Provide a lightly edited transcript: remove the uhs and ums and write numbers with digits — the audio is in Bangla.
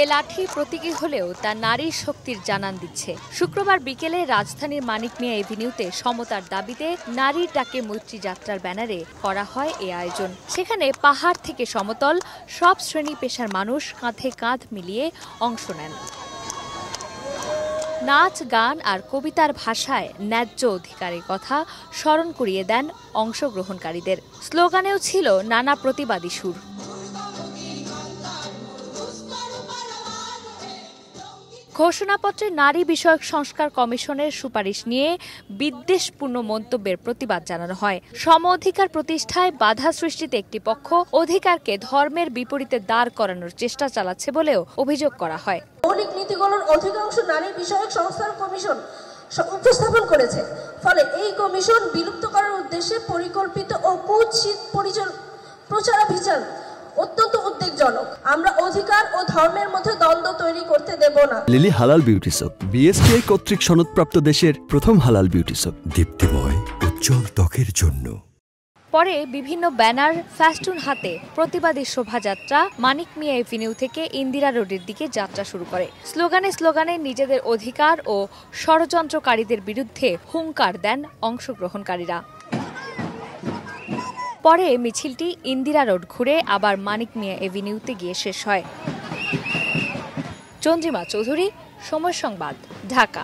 এ লাঠি প্রতীকী হলেও তা নারীর শক্তির জানান দিচ্ছে। শুক্রবার বিকেলে রাজধানীর মানিক মিয়া এভিনিউতে সমতার দাবিতে নারীর ডাকে মৈত্রী যাত্রার ব্যানারে করা হয় এ আয়োজন। সেখানে পাহাড় থেকে সমতল সব শ্রেণী পেশার মানুষ কাঁধে কাঁধ মিলিয়ে অংশ নেন। নাচ, গান আর কবিতার ভাষায় ন্যায্য অধিকারের কথা স্মরণ করিয়ে দেন অংশগ্রহণকারীদের। স্লোগানেও ছিল নানা প্রতিবাদী সুর। ঘোষণাপত্রে নারী বিষয়ক সংস্কার কমিশনের সুপারিশ নিয়ে বিদ্বেষপূর্ণ মন্তব্যের প্রতিবাদ জানানো হয়। সম অধিকার প্রতিষ্ঠায় বাধা সৃষ্টিতে একটি পক্ষ অধিকারকে ধর্মের বিপরীতে দাঁড় করানোর চেষ্টা চালাচ্ছে বলেও অভিযোগ করা হয়। মৌলিক নীতিগুলোর অধিকাংশ নারী বিষয়ক সংস্কার কমিশন উপস্থাপন করেছে। ফলে এই কমিশন বিলুপ্ত করার উদ্দেশ্যে পরিকল্পিত ও কুৎসিত প্রচারাভিযান অত্যন্ত উদ্বেগজনক। আমরা অধিকার ও ধর্মের মধ্যে দ্বন্দ্ব তৈরি করতে দেব না। লিলি হালাল বিউটি সোপ, বিএসটিআই কর্তৃক সনদপ্রাপ্ত দেশের প্রথম হালাল বিউটি সোপ, দীপ্তিময় উজ্জ্বল ত্বকের জন্য। পরে বিভিন্ন ব্যানার, ফেস্টুন হাতে প্রতিবাদী শোভাযাত্রা মানিক মিয়া এভিনিউ থেকে ইন্দিরা রোডের দিকে যাত্রা শুরু করে। স্লোগানে নিজেদের অধিকার ও ষড়যন্ত্রকারীদের বিরুদ্ধে হুঙ্কার দেন অংশগ্রহণকারীরা। পরে মিছিলটি ইন্দিরা রোড ঘুরে আবার মানিক মিয়া এভিনিউতে গিয়ে শেষ হয়। চন্দ্রিমা চৌধুরী, সময় সংবাদ, ঢাকা।